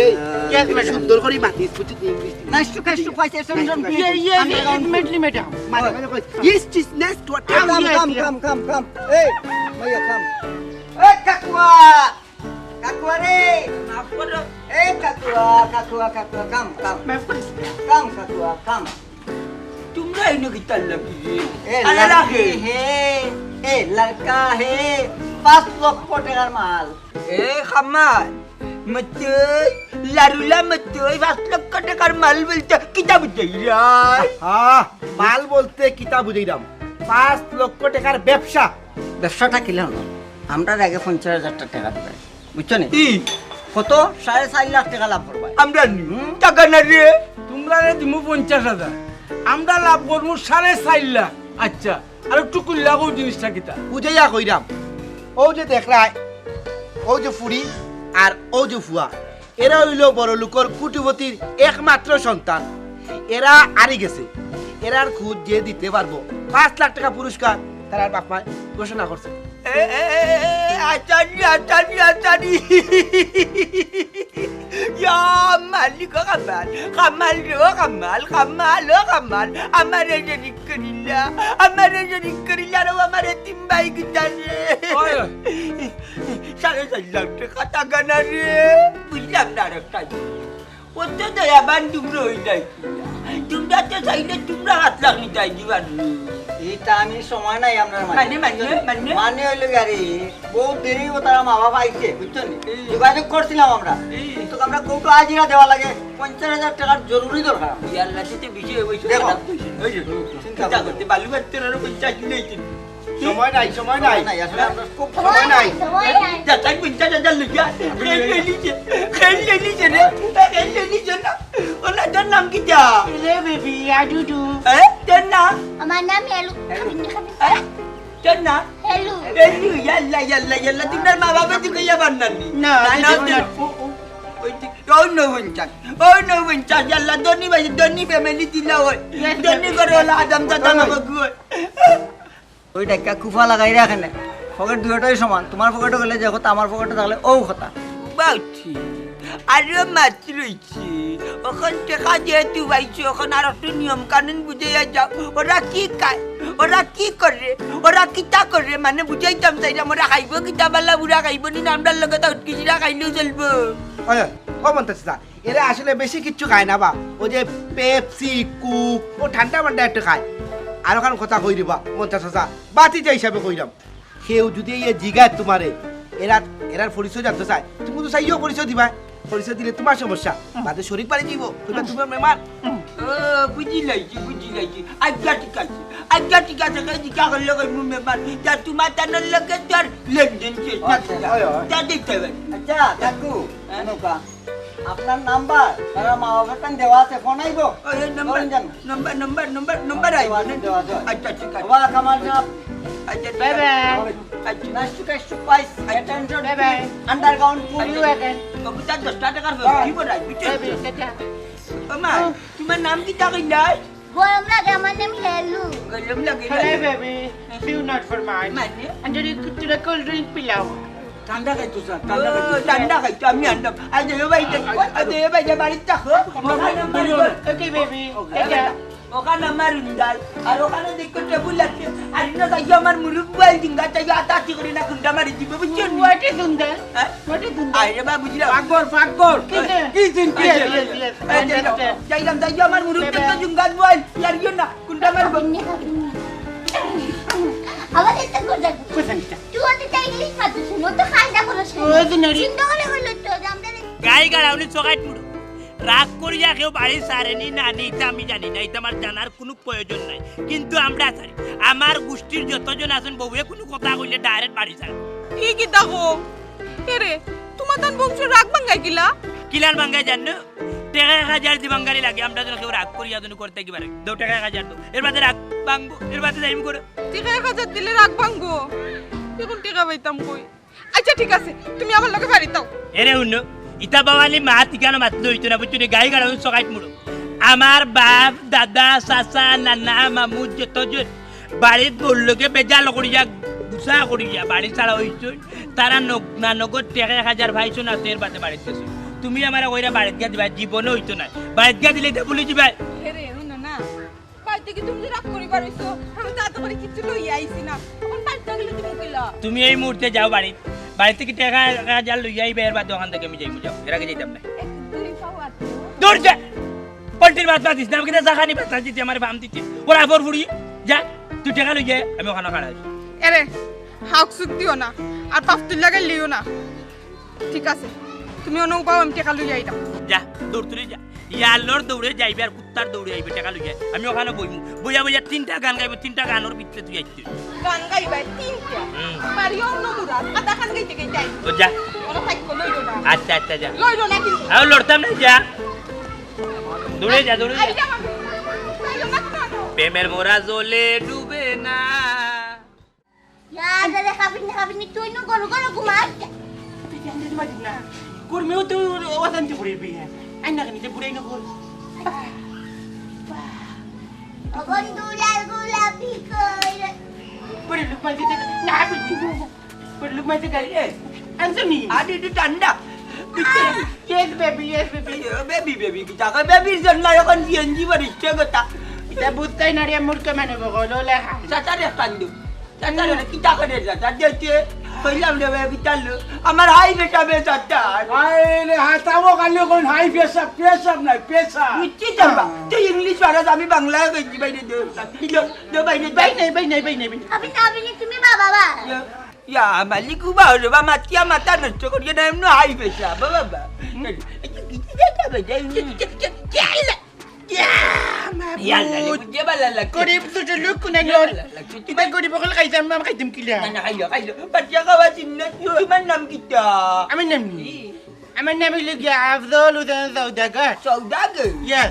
এই কে সুন্দর করে মাতিস বুঝি English Nice to catch you, Vice President. Ultimately, madam. মানে yes is next what Come. Hey, Maya, come. Hey, Kakua! Kakua re! Hey, Kakua, come. Come, Kakua, come. তোমরা এনে কি তাল লাগি Hey, আরে রাখে hey, ladka hai. 5 lakh টাকার মাল। এ খামাল মতই লারুলা মতই 5 লক্ষ টাকার মাল বলতে কিতাব যাইরা হ্যাঁ মাল বলতে কিতা বুঝাইরাম 5 লক্ষ টাকার ব্যবসা ব্যবসাটা কি হলো? আমরা আগে 50,000 টাকা দিবে। বুঝছো নি? ই কত 4.5 লাখ টাকা লাভ করবে। আমরা টাকা না রে তোমরা দিমু 50,000 আমরা লাভ করবো 4.5 লাখ আচ্ছা আর একটু কুল্লাগো জিনিসটা কিতা বুঝাইয়া কইরাম ও যে দেখলাই ও যে ফুরি আর ও যে ফুয়া এরা হইল বড় লোকর কুটিপতির একমাত্র সন্তান এরা আরি গেছে এরার খুঁজ যে দিতে পারবো 5 লাখ টাকা পুরস্কার তার বাপ মা ঘোষণা করছে আচারি ইয়া মালিক কামাল আমার এজনি করিলা রে আমার তিন ভাই গিটারে 4.5 লাখ টাকা টাকা না রে বুঝলাম না একটা ওতে দয়াবান তোমরা হই নাই তোমরা তো চাইলে তোমরা 7 লাখ নিতাই দিবার এটা আমি সময় নাই আপনার মানে মানে হইলো গাড়ি বহুত দেরি ও তারা মা বাবা আইছে বুঝছো নি যোগাযোগ করছিলাম আমরা কিন্তু আমরা কোটো আজিরা দেওয়া লাগে 50,000 টাকার জরুরি দরকার ইয়াল্লা তো বিষয় হইছে দেখো। খারাপ কইছেন ওই যে চিন্তা করতে বালু বাচ্চারা পঞ্চাশ দিলেই সময় নাই নাই আসলে আমরা খুব সময় নাই যা তাই 50,000 লিখা খেলে নিছে না ওলা তোর নাম কি যা রে বেবি আডুডু তোর নাম আমার নাম হেলু তোর নাম হেলু এলু ইয়াল্লা তোমার মা বাবা তুই যাবার নানি না ওই নো বঞ্চাস ইয়াল্লা দনি ফ্যামিলি দিলা হয় দনি করে ওলা আদম দাদা বাবু ওই টাকা কুফা লাগাই রে এখানে পকেট দুটোই সমান তোমার পকেটে গেলে যে কথা আমার পকেটে থাকলে ও কথা বাউছি আরো মাছ রয়েছে ওখান টাকা যেহেতু পাইছি ওখানে আর একটু নিয়ম কানুন বুঝে যাও ওরা কি খায় ওরা কি করে ওরা কিতা করে মানে বুঝাইতাম চাইলাম ওরা খাইব কিতা বালা বুড়া খাইব নি নামটার লগে তো উটকিছিরা খাইলেও চলবো ও মন্তাস এরা আসলে বেশি কিচ্ছু খায় না বা ও যে পেপসি কুক ও ঠান্ডা মান্ডা একটু খায় আর ওখানে কথা কই দিবা 50,000 বাতিজা হিসাবে কইরাম কেউ যদি এই জিগায় তোমারে এরার পরিচয় জানতে চায় তুমি তো চাইও পরিচয় দিবা পরিচয় দিলে তোমার সমস্যা বাদে শরীর পারে দিব কইবা তোমার মেমার বুঝি লাইছি আজ্ঞা ঠিক আছে কই দিকা করলে কই মু মেম্বার যা তোমার তানোর লগে তোর লেনদেন শেষ যা দেখতে হবে আচ্ছা কাকু নৌকা আপনার নাম্বার তারা মা বাবার দেওয়া আছে ফোন আইবো নম্বর আইব দেওয়া আছে আচ্ছা ঠিক আছে ওয়া কামাল সাহেব আচ্ছা বাই বাই আচ্ছা নাইস টু ক্যাচ টু পাইস attention underground full you again কবিতা 10 টাকার কি বলাই বুঝছো আমা তোমার নাম কি টাকা নাই গরম লাগে আমার নাম হেলু গলম লাগে Hello baby few not for mine মানে and you could a cold drink pilau ঠান্ডা খাইতো স্যার ঠান্ডা খাইতো আমি আনলাম আজ এই ভাই বাড়িতে থাকো okay baby take care ওখানে আমার উন্ডাল আর ওখানে দেখো টেবুল আছে আর না তাই আমার মুরুক বল জিঙ্গা চাই আতাতি করে না কুন্ডা মারি দিবে বুঝছো what is undal what is undal আরে বাবা বুঝলা ফাকবর কি চিন্তা যাইলাম তাই আমার মুরুক দেখো জিঙ্গা বল ইয়ার ইও না কুন্ডা মারব আবার এটা করতে কোথানটা তুই ওটা ইংলিশ পাচ্ছিস না তো খান্ডা করছ ওই যে নড়ি চিন্তা করে হলো তো আমরা গাই গাড়াউনি চকাইট মুড়ো রাগ করিয়া কেউ বাড়ি সারেনি না নিতে আমি জানি না এটা আমার জানার কোনো প্রয়োজন নাই কিন্তু আমরা সারি আমার গোষ্ঠীর যতজন আছেন বউয়ে কোনো কথা কইলে ডাইরেক্ট বাড়ি সারে কি কি দেখো এরে তোমার তান বংশ রাগ ভাঙ্গাই কিলা কিলার বাঙ্গাই জানো টাকা 1000 দিবাঙ্গারি লাগে আমরা যেন কেউ রাগ করিয়া যেন করতে কি পারে 2 টাকা 1000 দাও এর বাদে রাগ ভাঙবো এর বাদে যাইম করে টিকা 1000 দিলে রাগ ভাঙ্গো এখন টিকা পাইতাম কই আচ্ছা ঠিক আছে তুমি আমার লগে বাড়ি দাও এরে উন্নো ইতা বাওয়ালি মা ঠিকানা মাত্র হইতো না বুঝছো গাই গাড়াউনি চকাইট মুড়ো আমার বাপ দাদা চাচা নানা মামু যতজন বাড়ির বললোকে বেজাল করিয়া গুছা করিয়া বাড়ি ছাড়া হইছো তারা নানগর টাকা 1000 ভাইছো না এর বাদে বাড়িতে গেছো তুমি আমার ওইরা বাড়িত গিয়া দিবা জীবনে হইতো না বাড়িত গিয়া দিলে এটা বলে দিবা হেরে শুনো না বাড়িতে কি তুমি যে রাগ করি পারিস আমি তো এত করে কিছু লই আইছি না এখন বাড়িতে গেলে তুমি কইলা তুমি এই মুহূর্তে যাও বাড়ি থেকে টাকা যা লইয়া আইবে এর বাদ দোকান থেকে আমি যাইবো যাও এর আগে যাইতাম না দুই পাওয়া দূর যা পল্টির ভাত পাতিস না আমাকে জাখানি ভাত দিতে আমার বাম দিতে ওরা আবার ফুড়ি যা তুই টাকা লইয়া আমি ওখানে খাড়া আছি এরে হাউক সুক দিও না আর পাফতুল লাগাই লিও না ঠিক আছে তুমি অন্য উপায় আমি টাকা লই আইতাম যা দৌড় তুলে যা ইয়ালোর দৌড়ে যাইবে আর কুত্তার দৌড়ে আইবে টাকা লইয়া আমি ওখানে বইমু বইয়া বইয়া 3টা গান গাইবো 3টা গানোর ভিতরে তুই আইছিস গান গাইবাই তিনটা পারিও অন্য মুরাদ আধা খান গাইতে গাইতে আই তো যা ওরা থাকবো লইলো না আচ্ছা আচ্ছা যা লইলো না কিন্তু আর লড়তাম না যা দৌড়ে যা আই যাও লইলো না কোনো প্রেমের মোরা জলে ডুবে না Ya, dari kabin tuh nu goro kumat. কর্মীও তো অশান্তি পড়ে বিয়ে আইনা কেন যে বুড়াই নকল Ogon dulal gulabi koy. পরে লোক মাঝে না বুঝি পরে লোক মাঝে গাড়ি আনসনি আরে একটু ঠান্ডা ইয়েস বেবি বেবি কি টাকা বেবির জন্য এখন সিএনজি বাড়িছে কথা এটা বুঝতাই না রে মূর্খ মানে বগলো লেখা চাচারে কান্দু চাচারে কি টাকা রে চাচা দিয়েছে কইলাম রে বেবি চালু আমার হাই বেটাবে চাচা আইলে হাতাবো কালে কোন হাই পেশাব নাই পেশাব বুঝছি জানবা তুই ইংলিশ পারস আমি বাংলা কইছি বাইরে দে বাইরে বাই নাই Abi ni tumi baba. ইয়া মালিকু বা রে বা মাতিয়া মাতা নষ্ট করিয়ে না এমন হাই বেশা বাবা Yalla, dia balala. গরিব দুটো লোক কোনে নর কিবা গরিব বকল খাইতাম আমি খাইতাম কিলা Mana kayo. Ba't kawasin na yun? Manam kita. আমার নাম আমার নাম হইল গিয়া Afzal Udayan Saudagar Saudagar? Yes.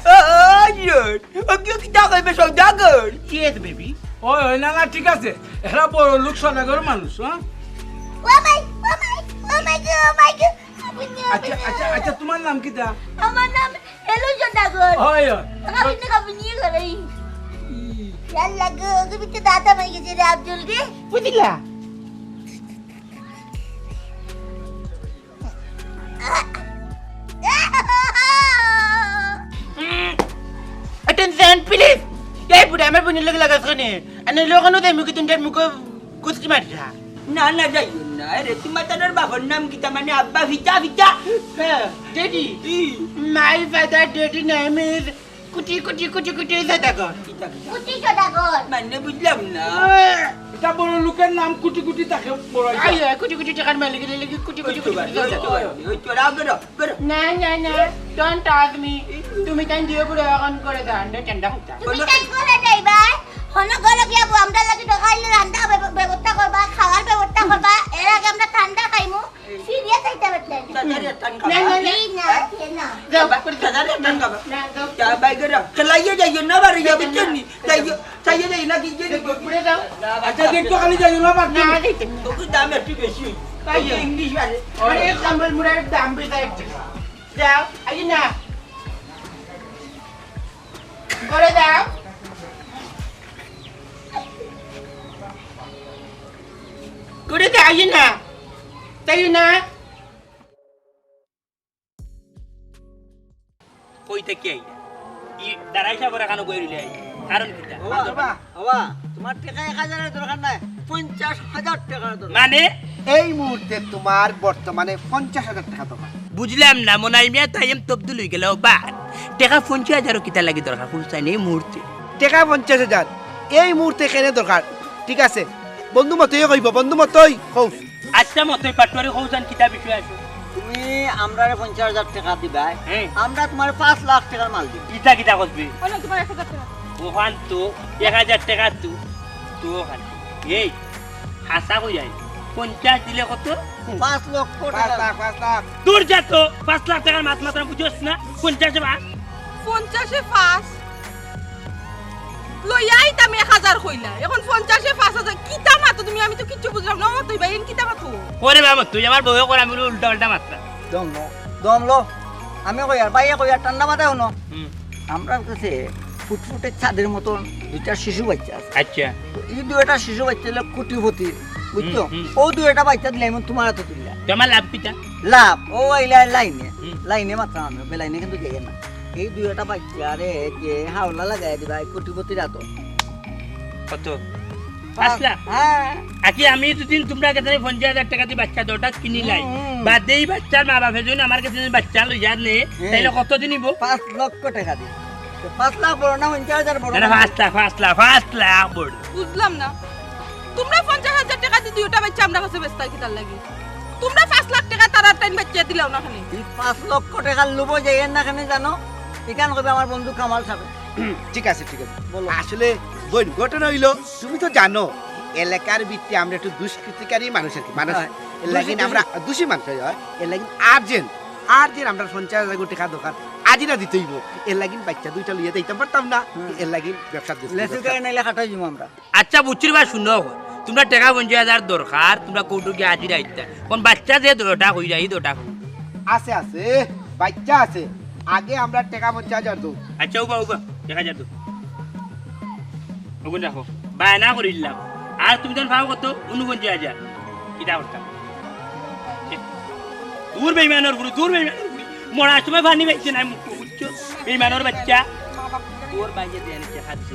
Yun. Huwag yung kita kayo ba saudagar? Yes baby ওই ওই না না ঠিক আছে এরা বড় লোক সদাগর মানুষ হ্যাঁ Wamay go. Abi ni আচ্ছা আচ্ছা আচ্ছা তোমার নাম কি তা Aman nam. Hello jodagon. ওই Kabin ni garay. Yalla go. Gubit data may gisi re Abdul di. বুঝিলা Attention, please! এই বুড়া আমার বোনের লোক লাগাস কেনে আনে লোকানো দেয় মুখে তিনটার মুখে কুচকি মারিয়া Na yun na. Eh, tumatadar ba? Kung nam kita man ni Abba, vita. Daddy my father daddy name is কুটি সদাগর Kita. Kuti jodagon. Mana budlam na. এটা বড় লোকের নাম কুটি তাকে বড় আইয়া কুটি টাকার মালিক লাগি কুটি Ito, garo. না ডোন্ট টাচ মি তুমি কান দিয়ে পুরো এখন করে দাও আন্ডা ঠান্ডা হতা Tumi kan kore dai ba. Hono golo gya bu amda lagi to khaile randa bebotta korba khawar bebotta korba era ge amda thanda khaimu serious aita betlen. Sadariatan ka Na, ba? na. Na. যাও Sadariatan ka ba? না যাও Sabay garo. Kalaya yun na ba? Riya bitin ni. Tayo na yun. Nagigil. পুরে যাও আচ্ছা দেখতো খালি যাই না বাদ না দিতে Ako dami at pibesi. Tayo English ba? আরে সাম্বল মুড়ার দাম বেশি যাও আই না করে দাও করে দাও আই না তাই না কই থেকে আইলা ই দাঁড়াইছা বড় কানো কই রিলে কারণ কিটা বাবা তোমার টাকা 1000 দরকার নাই 50,000 টাকার দরকার মানে এই মুহূর্তে তোমার বর্তমানে 50,000 টাকা দরকার বুঝলাম না মনাই মিয়া তাইম তবদুল হই গেল বা টাকা 50,000 কিটা লাগি দরকার ফুল চাই নেই মুহূর্তে টাকা 50,000 এই মুহূর্তে কেনে দরকার ঠিক আছে বন্ধু মতই কইব বন্ধু মতই কও আচ্ছা মতই পাটওয়ারি কৌসান কিতা বিষয় আছে তুমি আমরা 50,000 টাকা দিবা হ্যাঁ। আমরা তোমার 5 লাখ টাকার মাল দিব কিতা করবি অন্য তোমার 1000 টাকা ওখান তো 1000 টাকা তো ওখান এই হাসা কই যায় 50 দিলে কত 5 লক্ষ 5 টাকা লাখ 5 লাখ দূর যা তো 5 লাখ টাকার মাত্রা বুঝছস না 50 বা 50 এ 5 লইয়াই তুমি 1000 কইলা এখন 50 এ 5000 কিতা মাতো তুমি আমি তো কিচ্ছু বুঝলাম না তুই বাইন কিতা মাতো ওরে বাবা তুই আমার বউ করে আমি উল্টা উল্টা মাত্রা দম লো আমি কই আর বাইয়া কই আর ঠান্ডা মাথায় হনো আমরা কাছে ফুটফুটে ছাদের মতন দুইটা শিশু বাচ্চা আছে আচ্ছা তো এই দুইটা শিশু বাচ্চা হলো কোটিপতি বুঝছো ও দুইটা বাচ্চা দিলে এমন তোমার হাতে তুললা তোমার লাভ কিটা লাভ ও আইলা লাইনে লাইনে মাত্র আনবে বেলাইনে কিন্তু যাই না এই দুইটা বাচ্চা রে যে হাওলা লাগাই দিবা কোটিপতি রাত কত 5 লাখ হ্যাঁ আকি আমি দুদিন তোমরা কাছে 50,000 টাকা দিয়ে বাচ্চা দুটা কিনি লাই বাদেই বাচ্চার মা বাপের জন্য আমার কাছে যদি বাচ্চা লই যানে তাইলে কত দিন নিব 5 লক্ষ টাকা দি 5 লাখ বড় না 50,000 বড় না 5 লাখ বড় বুঝলাম না তোমরা 50,000 টাকা দিয়ে দুইটা বাচ্চা আমরা কাছে ব্যস্ত কি তার লাগি তোমরা 5 লাখ টাকা তার টাইম বাচ্চা দিলাও না খালি এই 5 লক্ষ টাকা লুবো যাই না কেন জানো এখান কবে আমার বন্ধু কামাল সাহেব ঠিক আছে বলো আসলে বোন ঘটনা হইলো তুমি তো জানো এলাকার ভিত্তি আমরা একটু দুষ্কৃতিকারী মানুষ আর কি মানুষ এর লাগি আমরা দোষী মানুষ হয় এর লাগি আর্জেন্ট আমরা 50,000 টাকা দোকান আজিরা দিতে হইব এর লাগি বাচ্চা দুইটা লইয়া দিতে পারতাম না এর লাগি ব্যবসা লেসু করে নাইলে কাটাই দিব আমরা আচ্ছা বুঝছিস বা শুনো তোমরা টাকা 50,000 দরকার তোমরা কৌটু গিয়ে আজি রাইতা কোন বাচ্চা যে দুটা হই যাই দুটা আছে বাচ্চা আছে আগে আমরা টাকা 50,000 দো আচ্ছা উবা 1000 দো ওগুন রাখো বায়না করিলাম আর তুমি তখন ভাব কত 49,000 কিটা করতাম দূর বেইমানের গুরু মরা সময় ভানি বাইছে না মুখ বুঝছো বেইমানের বাচ্চা তোর বাইরে দেন টাকা দিছে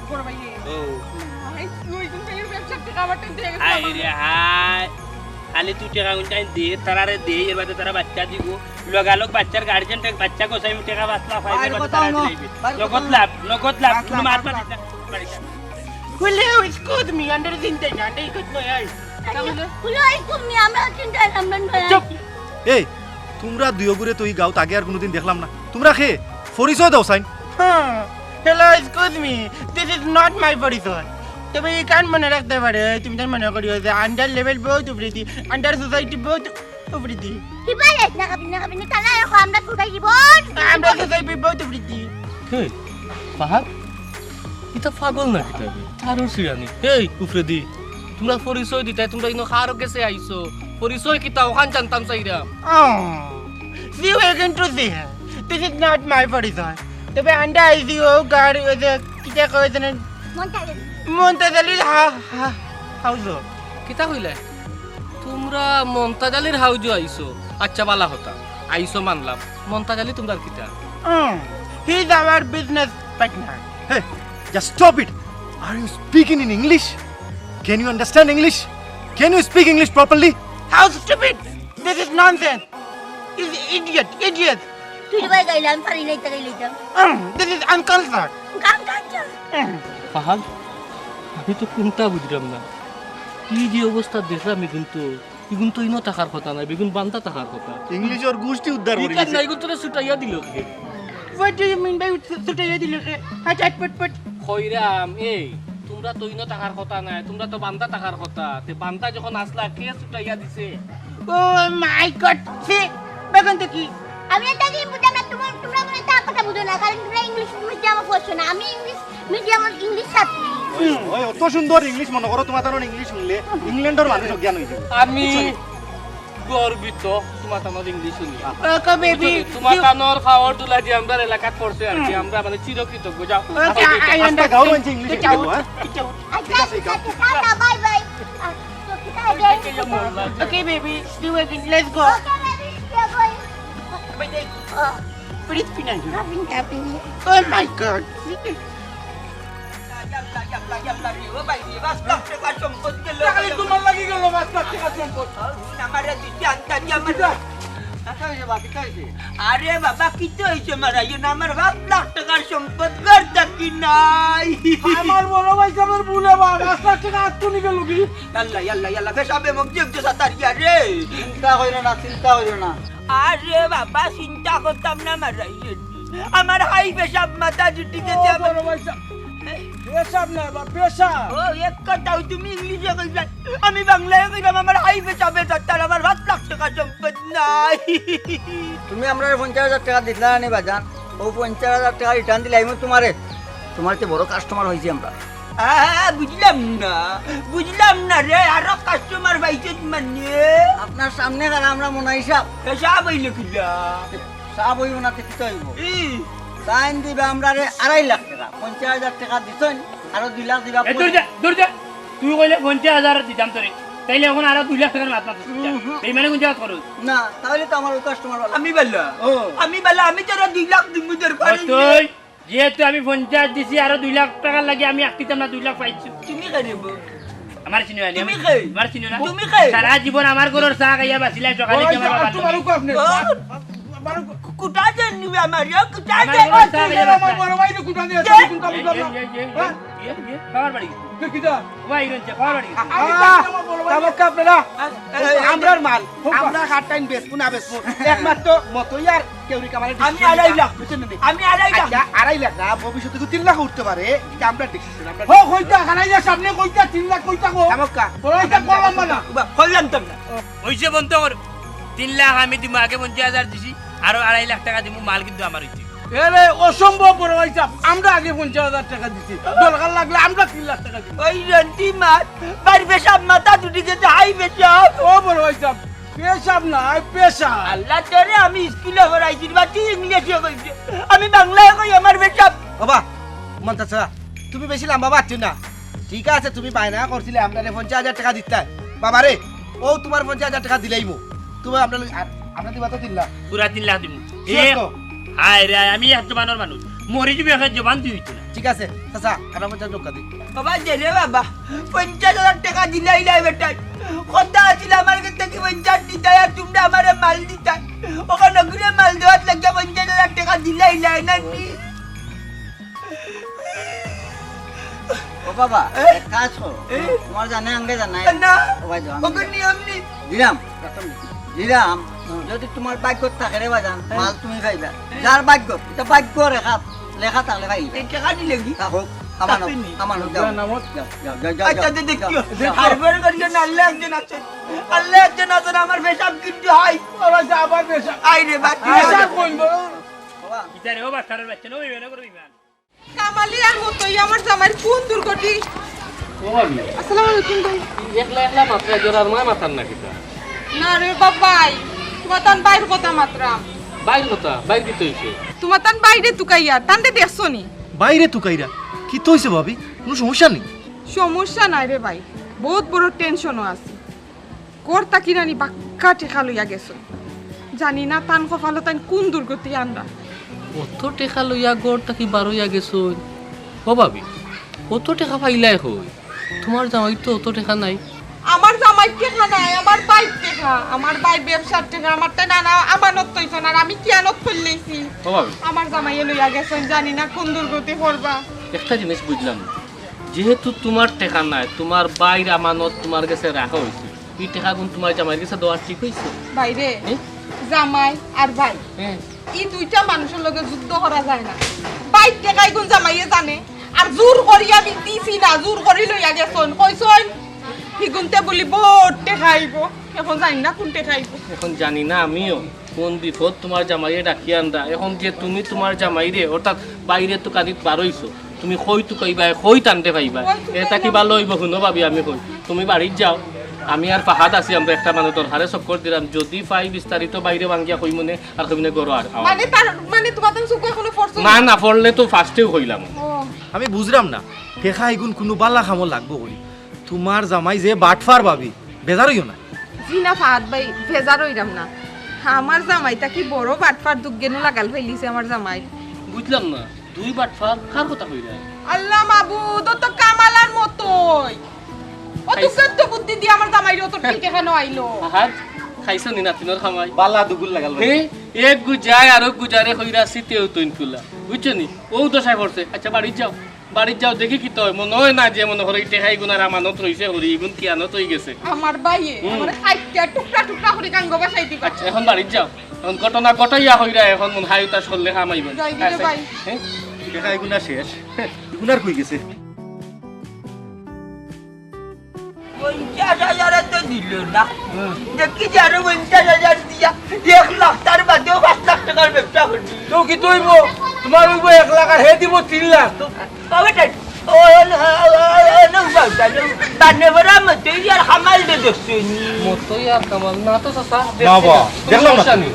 বড় ভাই ও আই তুই কিন্তু এই ব্যবসা টাকা আমার টাইম দিয়ে গেছে আই রে হাই খালি তুই টাকা উনটাই দে তারারে দে এর বাদে তারা বাচ্চা দিব লগালগ বাচ্চার গার্জিয়ান টাকা বাচ্চা কো সাইম টাকা বাসলা ফাইবে নগদ লাভ তুমি মার মার Hello, excuse me, under the internet, I could not eye. Wheeler তুমি আমরা চিন্তা আমরা নয় চুপ এই তোমরা দুয়োগুরে তো এই গাঁত আগে আর কোনোদিন দেখলাম না তোমরা খে পরিচয় দাও sign Hello, excuse me, this is not my পরিচয় তবে এই কান মনে রাখতে পারে তুমি তো মনে করিও যে আন্ডার লেভেল বহুত উপরিতি আন্ডার সোসাইটি বহুত উপরিতি কি বলে না কাবিনে কানা রাখো আমরা কোথায় যাব আমরা সোসাইটি বহুত উপরিতি হেই ফাহাদ এটা পাগল না কিতা তারও সিরানি হেই উফরেদি তোমরা পরিচয় দিতে তোমরা ইনো খারো গেছে আইছো পরিচয় কিতা ওখান জানতাম চাইরা Oh, see you again to see her. This is not my পরিচয় তবে আন্ডার আইসিও গাড়ি ওই যে কিটা কইছেন মন্তাজালির হাউস কিতা কইলে তোমরা মন্তাজালির হাউজো আইছো আচ্ছা বালা হতা আইছো মানলাম মন্তাজালি তোমরা কিতা he is our business partner hey just stop it are you speaking in English can you understand English can you speak English properly how stupid this is nonsense is idiot তুই ভাই গাইলাম পারি নাই তাই লইতাম দিস ইজ আনকালচার্ড কাম কাজ ফাহাদ আমি তো কোনটা বুঝলাম না কি যে অবস্থা দেখলাম এগুন তো ইনো থাকার কথা নাই বেগুন বান্তা থাকার কথা ইংলিশ আর গোষ্ঠী উদ্ধার করে ইকার নাই এগুন তোরা ছুটাইয়া দিল কে what do you mean by সুটাইয়া দিলে হাট পট খয়রাম এই তোমরা তো ইনো থাকার কথা নাই তোমরা তো বান্তা থাকার কথা তে বান্তা যখন আসলা কে ছুটাইয়া দিছে ও মাই গড সি বেগুন তো কি আমি এটা কি বুঝাম না তোমরা মনে তা কথা বুঝো না কারণ তোমরা ইংলিশ মিডিয়ামে পড়ছো না আমি ইংলিশ মিডিয়ামে ইংলিশ ছাত্রী ওই অত সুন্দর ইংলিশ মনে করো তোমার তার ইংলিশ শুনলে ইংল্যান্ডের মানুষ জ্ঞান হয়ে যাবে আমি গর্বিত তোমার তানোর ইংলিশ শুনি ওকে বেবি তোমার তানোর খাওয়ার তুলা দিয়ে আমরা এলাকাত পড়ছে আর কি আমরা মানে চিরকৃতজ্ঞ যাও ওকে আই আস্তা গাও মানছে ইংলিশ বলবো হ্যাঁ আচ্ছা টাটা বাই বাই তো কি তাই okay baby see you again let's go okay baby yeah going please finance Happy. Oh my god. তোমার লাগি গেল 5 লাখ টাকা সম্পদ আমারে দিতে আনতা দি আমার আরে বাবা কি তো হইছে মারা ইউ আমার 5 লাখ টাকার সম্পদ গর্দা কি নাই আমার বড় ভাই আমার ভুলে বা 5 লাখ টাকা আত্মনি গেল কি ইয়াল্লা ফেসাবে মুখ জিগ সাতারিয়া রে চিন্তা কইরো না আরে বাবা চিন্তা করতাম না মারা আমার হাই পেশাব মাথা জুটি গেছে আমার পেশাব না বা পেশাব ও এক কথাও তুমি ইংলিশে কইলা আমি বাংলায় কইলাম আমার হাই পেশাবে তার আমার 5 লাখ টাকা সম্পদ নাই তুমি আমরা 50,000 টাকা দিলা নি বাজান ও 50,000 টাকা রিটার্ন দিলাই আমি তোমার তে বড় কাস্টমার হইছি আমরা বুঝলাম না রে আরো কাস্টমার পাইছে মানে আপনার সামনে কারা আমরা মনে হিসাব পেশাব হইল কিলা সাব হইব না তে কিতো হইব সাইন দিবা আমরা রে 2.5 লাখ টাকা 50,000 টাকা দিছেন আর 2 লাখ দিবা দূর যা তুই কইলে 50,000 দিতাম তোরে তাইলে এখন আরো 2 লাখ টাকার মাছ মাছ এই মানে কোন জায়গা করো না তাহলে তো আমার কাস্টমার ভালো আমি বললা আমি তোরা 2 লাখ দিব দরকার তুই যেহেতু আমি 50 দিছি আরো 2 লাখ টাকা লাগে আমি একটিতাম না 2 লাখ পাইছি তুমি খাইব আমার চিনি না তুমি খাই। আমার চিনি না তুমি খাই। সারা জীবন আমার ঘরের চা খাইয়া বাঁচিলাই সকালে কি আমার বাবা কুটা দেন নিবে আমার কুটা আমার দেন ঘরের চা খাইয়া আমার বড় ভাই কুটা দিয়ে আছে কোনটা বুঝলাম না খাবার বাড়ি কিটা ওই রঞ্জে খাবার বাড়ি তাবক্কা আপনারা আমরার মাল আমরা হাট টাইম বেচবো না বেচবো একমাত্র মতই আর কেউরি কামারে আমি 2.5 লাখ আমি 2.5 লাখ 2.5 লাখ না ভবিষ্যতে 3 লাখ উঠতে পারে এটা আমরা ডিসিশন আমরা ও কইতা খানাই যা সামনে কইতা 3 লাখ কইতা গো তাবক্কা তোরাইতা করলাম না কইলাম তো না হইছে বন্ধ কর 3 লাখ আমি দিমু আগে 50,000 দিছি আরো 2.5 লাখ টাকা দিমু মাল কিন্তু আমার হইছে এরে অসম্ভব বড় ভাইসাব আমরা আগে 50,000 টাকা দিছি দরকার লাগলে আমরা 3 লাখ টাকা দিই ওই রন্টি মাছ বাড়ি পেশাব মাথা দুটি গেছে হাই পেশাব ও বড় ভাইসাব পেশাব না পেশা আল্লাহ তোরে আমি স্কুলে পড়াইছি বা তুই ইংলিশে কইছি আমি বাংলায় কই আমার পেশাব বাবা মন্তাছা তুমি বেশি লম্বা বাচ্চো না ঠিক আছে তুমি বায়না করছিলে আমরা 50,000 টাকা দিতে বাবা রে ও তোমার 50,000 টাকা দিলাইমু তুমি আমরা দিবা তো 3 লাখ পুরা 3 লাখ দিমু ঠিক তো? হায় রে আমি এক জবানের মানুষ মরি যাবি এক জবান দিই হইতো না ঠিক আছে চাচা আর আমার টাকা দি বাবা জেনে বাবা 50,000 টাকা দিলাই লাই বেটা কথা আছিল আমার কাছে কি 50 দিতে আর তোমরা আমারে মাল দিতা ওখানে ঘুরে মাল দেওয়ার লাগে 50,000 টাকা দিলাই লাই না ও বাবা এক কাজ করো তোমার জানে আঙ্গে জানাই না ও ভাই যাও ওকে নিয়ম নি দিলাম দিলাম যদি তোমার ভাগ্য থাকে রে বাজান মাল তুমি খাইবা যার ভাগ্য এটা ভাগ্য রেখা লেখা থাকলে খাই এই টাকা দিলে কি থাকুক আমানো আমানো যাও আচ্ছা দেখিও আর বের করিও না আল্লাহ একজন আছেন আমার পেশাব কিন্তু হয় বাবা যা আবার পেশা আই রে বাচ্চা পেশা কইব ইতারে ও বাচ্চার বাচ্চা নই বেনা করবি মান কামালি আর মতই আমার জামাইয়ের কোন দুর্গতি ও ভাবি আসসালামু আলাইকুম ভাই একলা একলা মাত্রা জোরার মায় মাথার না কিতা না রে বাবাই তোমার তান বাইর কথা মাত্রাম বাইর কথা বাইর কি তৈছে তোমার তান বাইরে তুকাইয়া টানতে দেখছো নি বাইরে তুকাইরা কি তৈছে ভাবি কোনো সমস্যা নেই সমস্যা নাই রে ভাই বহুত বড় টেনশনও আছে কর্তা কিরানি বাক্কা টেকা লইয়া গেছো জানি না তান কপালো তান কোন দুর্গতি আনরা অত টেকা লইয়া গড় তাকি বারইয়া গেছো ও ভাবি অত টেকা পাইলাই হই তোমার জামাই তো অত টেকা নাই আমার জামাই টেকা নাই আমার বাইক টেকা আমার বাই ব্যবসার টেকা আমার তাই না আমানত তৈছ না আর আমি কিয়ানত ফেললেইছি ও ভাবি আমার জামাইয়ে লইয়া গেছেন জানি না কোন দুর্গতি করবা একটা জিনিস বুঝলাম না। যেহেতু তোমার টেকা নাই তোমার বাইর আমানত তোমার কাছে রাখা হয়েছে এই টেকা গুণ তোমার জামাইয়ের কাছে দেওয়া ঠিক হয়েছে বাইরে হ্যাঁ? জামাই আর ভাই হ্যাঁ এই দুইটা মানুষের লগে যুদ্ধ করা যায় না বাইক টেকাই গুণ জামাইয়ে জানে আর জোর করি আমি দিছি না জোর করি লইয়া গেছন কইছন হিগুনতে বলি বহুত টেকাইব এখন জানি না কোন টেকাইব এখন জানি না আমিও কোন বিপদ তোমার জামাইয়ে ডাকি আনরা এখন যে তুমি তোমার জামাইরে অর্থাৎ বাইরে তো কাদিত বারইছো তুমি কই তো কইবা কই টানতে পাইবা এটা কি ভালো হইব শুনো ভাবি আমি কই তুমি বাড়ির যাও আমি আর পাহাদ আছি আমরা একটা মানে তোর হারে চক্কর দিলাম যদি পাই বিস্তারিত বাইরে ভাঙ্গিয়া কই মনে আর কই মনে করো আর মানে তার মানে তোমার তো সুখ এখনো ফরছ না না পড়লে তো ফার্স্টেও কইলাম আমি বুঝলাম না টেকা এগুন কোনো বাল্লা খামো লাগবো করি তোমার জামাই যে বাটফার ভাবি বেজার হইও না জিনা ফাহাদ ভাই ভেজার হইরাম না আমার জামাইটা কি বড় বাটফার দুগেনু লাগাল ফেলিছে আমার জামাই বুঝলাম না দুই বাটফার কার কথা কইরা আল্লাহ মাবুদ ও তো কামালার মতোই ও তো সত্য বুদ্ধি দিয়ে আমার জামাইরে তো ঠিক কেন আইলো পাহাদ খাইছো নি নাতিনোর খামাই বাল্লা দুগুল লাগাল হে এক গুজায় আর গুজারে কইরা সিতেও তুইন ফুলা বুঝছো নি ও দশা করছে আচ্ছা বাড়ি যাও দেখি কি তো মনে হয় না যে মনে করে টেকাই গুনার আমানত রইছে হরি গুণ কি আনত হই গেছে আমার ভাইয়ে আমার খাইতে টুকরা টুকরা করে গাঙ্গ বাসাই দিবা আচ্ছা এখন বাড়ি যাও এখন ঘটনা ঘটাইয়া হইরা এখন মন হাইতা সরলে খামাইব যাই দিলে ভাই। হ্যাঁ টেকা এগুনা শেষ এগুনার কই গেছে 50,000 তো দিল না দেখি যে আরো 50,000 দিয়া 1 লাখ তার বাদেও 5 লাখ টাকার ব্যবসা করছি তো কি তৈব তোমার হইব 1 লাখ আর হে দিব 3 লাখ বাবাটা ও নো বাবা বানে বড় মতে ইয়ার হামাল দে দেখছনি মতই আর কামাল না তো চাচা বাবা, দেখলাম না।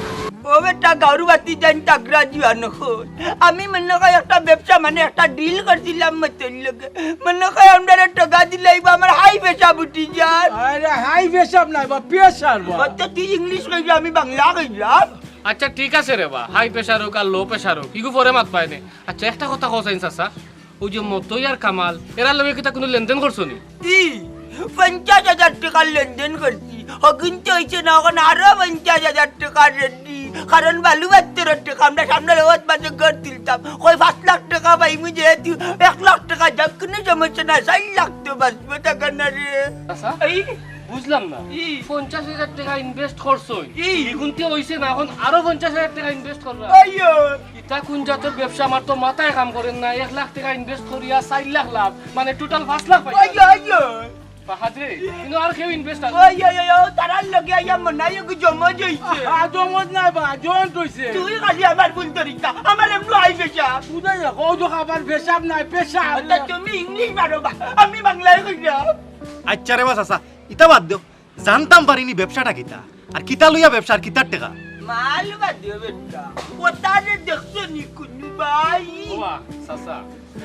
ও ও বেটা গাউরু বাতি জান তাগরা জুয়ান হল আমি মনে হয় একটা ব্যবসা মানে একটা ডিল করছিলাম মতন লোকে মনে হয় আমরা টাকা দিলেই আমার হাই পেশা উঠি যায় আরে হাই পেশাব নাই বা প্রেসার বা তো তুই ইংলিশ কইবি আমি বাংলা কইলাম আচ্ছা ঠিক আছে রে বা হাই প্রেশার হোক আর লো প্রেশার হোক ইগু পরে মাত পায় নে আচ্ছা একটা কথা কোসাইন চাচা ওই যে মতই আর কামাল এরা লগে কিতা কোনো লেনদেন করছো নি ই 50,000 টাকা লেনদেন করছি হকিনতে হয়েছে না ওখানে আরো 50,000 টাকা রেডি কারণ বালু বাচ্চার টাকা আমরা সামনে রোজ মাঝে ঘর তুলতাম ওই 5 লাখ টাকা পাইমু যেহেতু 1 লাখ টাকা যাক কোনো সমস্যা না 4 লাখ তো বাঁচবো টাকা না রে চাচা এই বুঝলাম না 50,000 টাকা ইনভেস্ট করছো এগুনতে হইছে না এখন আরো 50,000 টাকা ইনভেস্ট করবা আইয়ো ইটা কোন জাতের ব্যবসা আমার তো মাথায় কাম করেন না 1 লাখ টাকা ইনভেস্ট করিয়া 4 লাখ লাভ মানে টোটাল 5 লাখ পাই আইয়ো আইয়ো বাহাদুর কিন্তু আর কেউ ইনভেস্ট আইয়ো তারা লগে আইয়া মনাই গো জমা যাইছে জমজ নাই বা জয়েন্ট হইছে তুই খালি আমার কোন তরিকা আমার এমপ্লয় পেশা বুঝাই না কও তো খাবার পেশাব নাই পেশাব তা তুমি ইংলিশ মারো বা আমি বাংলায় কইলাম আচ্ছা রে বাস আসা ইতা বাদ দিও জানতাম পারিনি ব্যবসাটা কিতা আর কিতা লইয়া ব্যবসা আর কিতার টাকা মাল বাদ বেটা ওটারে দেখছো নি কুনু ভাই বাবা চাচা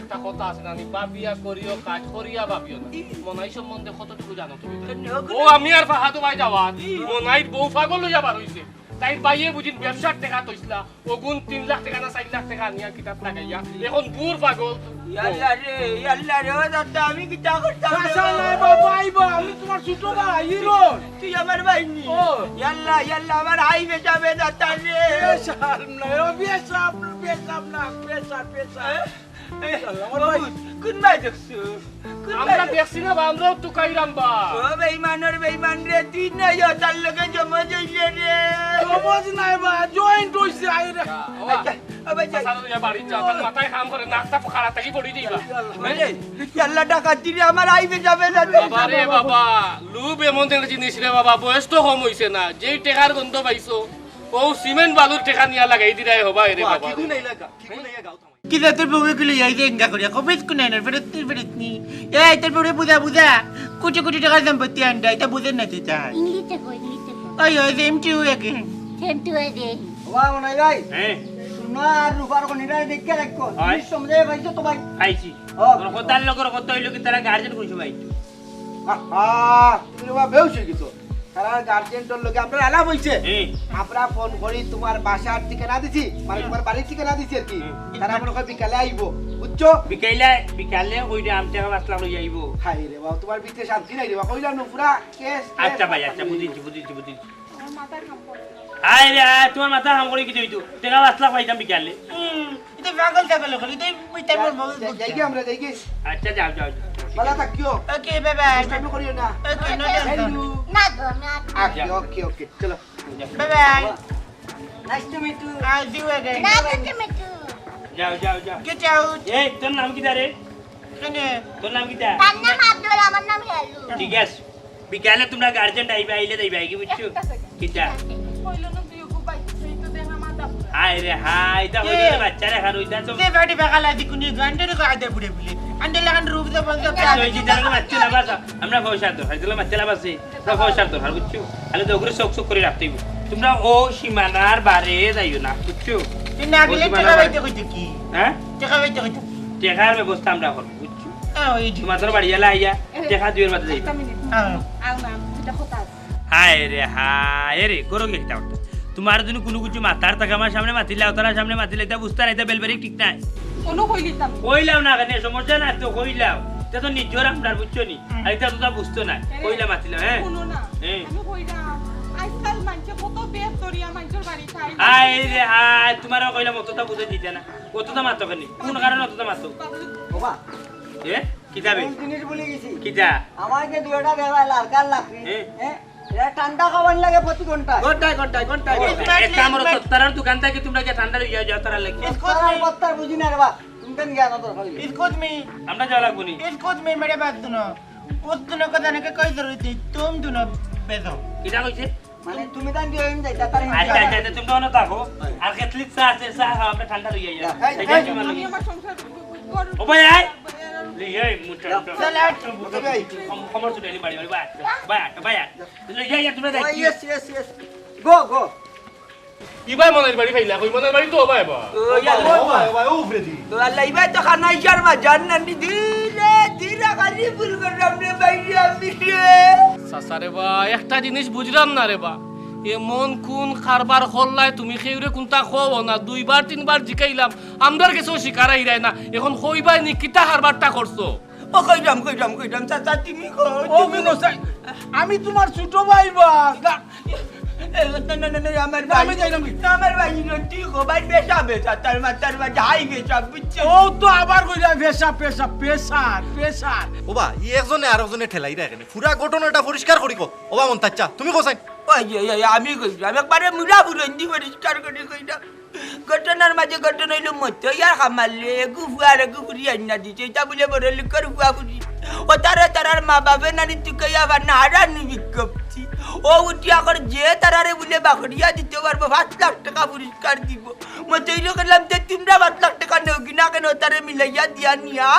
একটা কথা আছে না বাবিয়া করিও কাজ করিয়া বাবিও না মনাই সম্বন্ধে কতটুকু জানো তুমি ও আমি আর ফাহাদু ভাই যাওয়া মনাই বউ পাগল হইয়া বার হইছে তাই বাইয়ে বুঝিন ব্যবসার টাকা তৈছলা ওগুন 3 লাখ টাকা না 4 লাখ টাকা নিয়া কিতাব লাগাইয়া এখন বুর পাগল আল্লাহ রে ও দাদা আমি কি তা করতাম পেশা নাই বাবা আইবা আমি তোমার ছোট ভাই হিরো তুই আমার ভাই নি আল্লাহ আমার হাই বেটা দাদা রে পেশাব নাই ও পেশাব না পেশা কোন ভাই দেখছো আমরা দেখছি না বা আমরাও তো কাইরাম বা ও বেঈমান রে তুই না তার লগে জমা যাইলে রে জমজ নাই বা জয়েন্ট হইছে আইরে চাচা লইয়া বাড়ি যাও তার মাথায় কাম করে নাকটা খাড়া থাকি পড়ি দিবা আল্লাহ টাকা দিলে আমার আইবে যাবে না বাবা রে বাবা লুব এমন একটা জিনিস রে বাবা বয়স তো কম হইছে না যেই টেকার গন্ধ পাইছো ও সিমেন্ট বালুর টেকা নিয়া লাগাই দিলাই হবা রে বাবা কিগু নাই লাগা গাও কি তোর বউকে গুলো যাইতে এঙ্গা করিয়া কবে কোন না ফেরত নি এই তোর বউরে বুঝা কোটি টাকা সম্পত্তি আন্ডা এটা বুঝেন না তুই তাই ইংলিশে কই ইংলিশে কই ওই ওই সেম টু একে সেম টু এগে ওয়া মনাই ভাই হ্যাঁ শুনো আর রূপার কোনিরা দেখে রাখো হয়। তুমি সমঝে পাইছো তো ভাই খাইছি ও। তোর কথার লগর কত হইলো কি তারা গার্জেন কইছো ভাই তুমি বা বেউছ কিছু তারা গার্জেন্টর লগে আমরা আলাপ হইছে হ্যাঁ আমরা ফোন করি তোমার বাসার ঠিকানা দিছি মানে তোমার বাড়ির ঠিকানা দিছি আর কি তারা মনে হয় বিকালে আইবো বুঝছো বিকালে কইরা আমি টাকা 5 লাখ লই যাইব হাই রে বাবা তোমার ভিতরে শান্তি নাই রে বাবা কইলাম না পুরা কেস আচ্ছা ভাই আচ্ছা বুঝিছি আই রে তোমার মাথা হাম করে কি দিইতো টাকা 5 লাখ পাইতাম বিকালে এটা পাগল ছাগল হলি তাই মুইতাই বলবো যাই কি আমরা যাই কি আচ্ছা যাও ভালো থাকিও ওকে বাই বাই টাইম করিও না ওকে নো না গো না ওকে চলো bye bye nice to meet you I see you again না টমেটো যাও গেট আউট এই তোর নাম কি রে কেনে তোর নাম কি দা তার নাম আব্দুল আমার নাম হেলু ঠিক আছে বিকালে তোমরা গার্জেন আইলে যাইবা কি বুঝছো কিটা কইলো না তুই গো বাইক সেই তো দেখা মাথা হাই রে হাই দা হইলো বাচ্চা রে হার হইতা তো তে বাড়ি বাগালা দি কুনি গান্ডে রে কাদে বুড়ে বুলে আন্ডে লাগান রূপ দে বন্ধ ওই যে তারা বাচ্চা না বাসা আমরা পয়সা তো হাইদলা বাচ্চা না বাসে আমরা পয়সা তো হার বুঝছো আলে তো ওগুলো শোক করে রাখতে হইব তোমরা ও সীমানার বারে যাইও না বুঝছো তুই না গেলে টাকা বাইতে কইতে কি হ্যাঁ টাকা বাইতে কইতে টেকার ব্যবস্থা আমরা করব বুঝছো ওই তোমাদের বাড়ি এলা আইয়া টেকা দুইয়ের মধ্যে যাইবা আও না এটা কথা হায় রে করো কি একটা তোমার জন্য কোনো কিছু মাথার টাকা আমার সামনে মাতিলে তার সামনে মাতিলে এটা বুঝতে নাই বেলবেরি ঠিক নাই কোনো কইলিতাম কইলাও না কেন সমস্যা না তো কইলাও এটা তো নিজের আমরা বুঝছো নি আর এটা তো বুঝতো না কইলা মাতিলাম হ্যাঁ শুনো না হ্যাঁ। আমি কইরা আজকাল মানুষে কত বেশ করিয়া মানুষের বাড়ি খাই হায় রে হায় তোমারও কইলাম অতটা বুঝে দিতে না অতটা মাতো কেন কোন কারণে অতটা মাতো বাবা এ কি যাবে কোন জিনিস ভুলে গেছি কি যা আমার যে দুইটা দেওয়া লাল কাল লাগবে হ্যাঁ। হ্যাঁ এটা ঠান্ডা খাবার লাগে প্রতি ঘন্টা ঘন্টায় একটা আমার তার দোকান থেকে তোমরা যে ঠান্ডা লইয়া যাও তারা লাগি পত্তার বুঝি না রে বা তুমি কেন জ্ঞান তোর খাইলে इसकुज में আমরা যাওয়া লাগবো নি इसकुज में मेरे बात सुनो उस दोनों को जाने की कोई जरूरत नहीं तुम दोनों बेचो কিটা কইছে মানে তুমি তান দিয়ে হইম যাইতা তার আচ্ছা আচ্ছা তোমরা না থাকো আর কেটলিক চা আছে চা খাও আমরা ঠান্ডা লইয়া যাও আমি আমার সংসার ও ভাই আয় এই মুটা सलाड খবর শুনে বাড়ি বাড়ি ভাই লইয়া যা তোমরা Oh, দেখি yes. Go. ইবাই মনের বাড়ি ফাইলা কই মনের বাড়ি তো হবা এবা আল্লাহ ইবাই তো খানাই শর্মা জান্নানি ধীরে ধীরে খালি ভুল করলাম রে বাইরে আমি রে সাসারে বা একটা জিনিস বুঝলাম না রে বা এমন কোন কারবার হল্লায় তুমি খেউরে কোনটা খোও না দুইবার তিনবার জিকাইলাম আমদার কাছেও শিকার আইরাই না এখন কইবাই নি কিতা হারবারটা করছো ও কইরাম চাচা তুমি তুমি নসাই আমি তোমার ছোট ভাই বা না আমার ভাই আমার ভাই ঠিক ও ভাই বেশা বেশা তার যাই বেশা বুঝছো ও তো আবার কইরা পেশা ওবা ই একজনে আর একজনে ঠেলাই রাখেনি পুরা ঘটনাটা পরিষ্কার করি কো ওবা মন তাচ্চা তুমি কোসাই ওই আমি কইলাম একবারে মুলা বুরন্দি পরিষ্কার করে কইলাম ঘটনার মাঝে ঘটনা হইলো মতো ইয়ার খামালে গুফুরি আন্না দিছে এটা বলে বড় লিখর গুফুরি ও তারার মা বাপে নানি তুই আবার না হারানি বিজ্ঞপ্তি ও উঠিয়া করে যে তারারে বলে বাকরিয়া দিতে পারবো 5 লাখ টাকা পুরস্কার দিব মতো এইলো করলাম যে তোমরা 5 লাখ টাকা নেও কিনা কেন তারে মিলাইয়া দিয়া নিয়া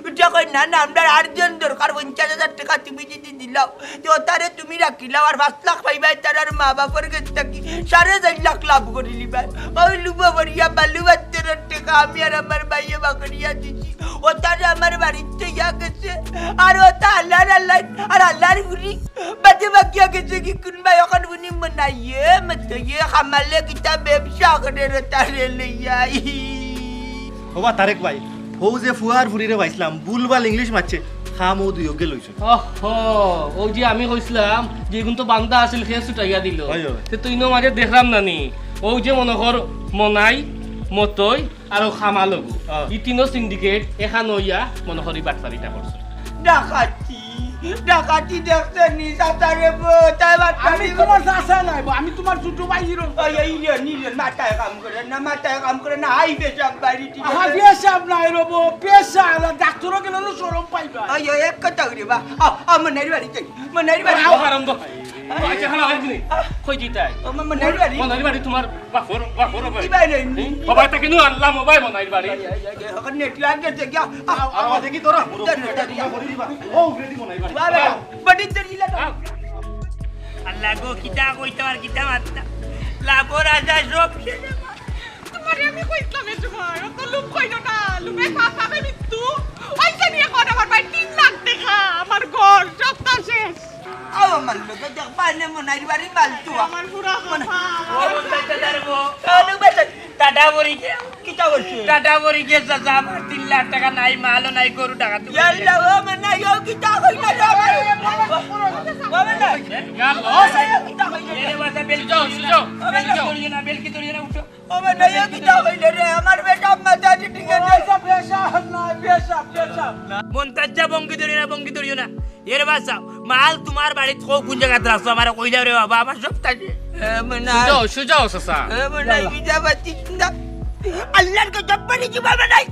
উঠিয়া কই না আমরা আর্জন দরকার 50,000 টাকা তুমি যদি দিলাও তো তারে তুমি রাখিলাও আর 5 লাখ পাইবাই তারার মা বাপের কাছ থেকে 4.5 লাখ লাভ করিলি ভাই ওই লুবা বরিয়া বালু বাচ্চার টাকা আমি আর আমার ভাইয়ে বাকরিয়া দিছি ও তারে আমার বাড়িতে ইয়া গেছে আর ও তা আল্লাহর গুরি বাদে বাকিয়া গেছে কি কোন ভাই ওখান উনি মনাইয়ে মতো ইয়ে খামালে কিতা ব্যবসা করে রে তারে লইয়া ওবা তারেক ভাই হৌ যে ফুয়ার ফুরিরে পাইছিলাম বুলবাল ইংলিশ মারছে খাম ও দুই ওকে লইছো ও যে আমি কইছিলাম যে কিন্তু বান্দা আছিল সে ছুটাইয়া দিল হয়, হয়। তে তুই নো মাঝে দেখলাম নানি ও যে মনোহর মনাই মতই আর খামালগু ই তিনো সিন্ডিকেট এখান হইয়া মনোহরি বাটপারিটা করছে ডাকাতি দেখছে নি সাতারে তাই আমি তোমার চাচা নাই আমি তোমার ছোট ভাই হিরো নিলেন মাথায় কাম করে না হাই পেশাব বাড়ি পেশাব নাই রব পেশা ডাক্তারও গেলে সরম পাইবা এক কথা করে বা মনের বাড়ি যাই মনের বাড়ি আরম্ভ আচ্ছা খালা হয় দিনি কই জিতাই মনের বাড়ি মনাই বাড়ি তোমার বাপর ভাই কি বাইরে বাবা তা কিনু আনলাম মোবাইল মনাই বাড়ি এখন নেট লাগছে কি আর দেখি তোরা করি দিবা ও রেডি মনাই বাড়ি বাবা বডি তরিলা আল্লাহ গো কিতা কইতা আর কিতা মাত্তা লাভর আশা সব শেষে তোমারে আমি কইতাম এ সময় ও তো লুপ কইনো না লুপে পাবে মৃত্যু ওইটা নিয়ে কোন আমার ভাই 3 লাখ টাকা আমার ঘর সপ্তাহ শেষ আমার লোক দেখ পানে মনের বাড়ি মালতু আমার পুরা কথা ও বলতে দাঁড়বো চলো বেটা টাটা বরি গে কিটা বলছে টাটা বরি গে চাচা আমার 3 লাখ টাকা নাই মালও নাই গরু টাকা তুমি ইয়াল্লা ও মনে ইও কিটা কইলা যাবে বাবা না ইয়াল্লা ও সাই কিটা কইলা এরে বাসা বেল যাও যাও বেল কি তোড়িয়ে না উঠো ও মনে ইও কিটা কইলা রে আমার বেটা মাথা ঠিক আছে মন্তাজা বঙ্গি ধরিও না এর বাসা মাল তোমার বাড়িতে কোন জায়গাতে রাখছো আমার কইলা রে বাবা আমার সব থাকে মনে সুজাও সাসা মনে কিটা বাতি না আল্লাহর কে জব্বরি জীবা নাই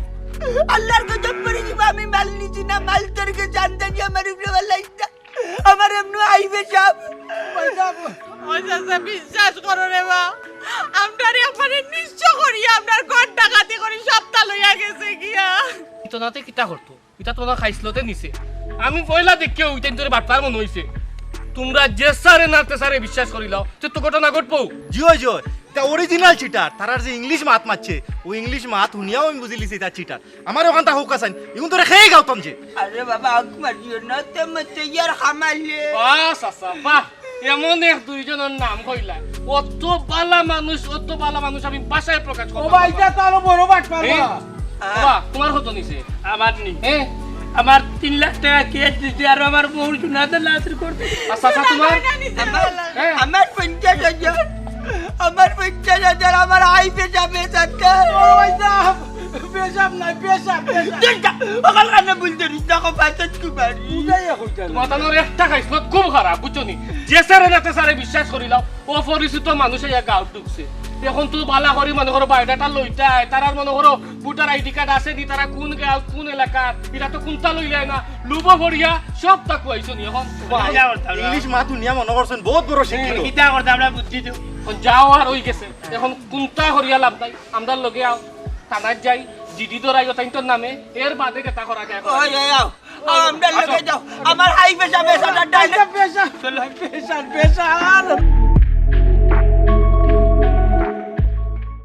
আল্লাহর কে জব্বরি জীবা আমি মাল নিছি না মাল তোর কে জানতে দি আমার উপরে বলাইতা আমার এমন আইবে সব ওইটা বিশ্বাস করো রে বা আমরারে আমারে নিশ্চয় করি আপনার ঘর ডাকাতি করি সপ্তাহ লইয়া গেছে গিয়া তো নাতে কিটা করতো এটা তো না খাইছলতে নিছে আমি পয়লা দেখিও ওইটাই তোরে বাটপার মন হইছে তোমরা যে সারে নাতে সারে বিশ্বাস করিলাও তো ঘটনা ঘটবো জয় জয় তা অরিজিনাল চিটার তারার যে ইংলিশ মাত মারছে ও ইংলিশ মাত শুনিয়াও আমি বুঝিলিছি তার চিটার আমার ওখানটা হোক আসান ইগুন তোরে খেয়ে গাওতাম যে আরে বাবা আকমার দিও না তে মতে ইয়ার খামালে বাহ সাসা বাহ এমন এক দুইজনের নাম কইলা অত বালা মানুষ আমি ভাষায় প্রকাশ করব ও ভাইটা তো আরো বড় বাট পারবা বাবা তোমার কত নিছে আমার নি হ্যাঁ আমার 3 লাখ টাকা কেস দিতে আর আমার বউ শুনাতে লাস্ট করতে আচ্ছা তোমার আমার 50,000 আমার 50,000 আমার আইবে যাবে সাথে ও ভাইটা পেশাব নাই পেশাব ওখান কানে বলতে রিস্তা কো পাঁচত কুমারি তোমার তানোর একটা খাইছিল খুব খারাপ বুঝছো নি যে সারে নাতে সারে বিশ্বাস করিলাও ও পরিচিত মানুষ ইয়া গাঁও ঢুকছে এখন তো বালা করি মনে করো বায়োডাটা লইটাই তারার মনে করো ভোটার আইডি কার্ড আছে দি তারা কোন গাঁও কোন এলাকার এটা তো কোনটা লইলাই না লুব ভরিয়া সব তাকু আইছো নি এখন ইংলিশ মাত শুনিয়া মনে করছেন বহুত বড় শিক্ষিত কিতা করতে আমরা বুদ্ধি দিও যাও আর হই গেছে এখন কোনটা হরিয়া লাভ নাই আমরা লগে আও থানায় যাই জিডি দরাই তাই তোর নামে এর বাদে কেতা করা যায় ওই আও আমরা লগে যাও আমার হাই পেশা পেশাটা ডাইলে পেশাব চলো পেশাব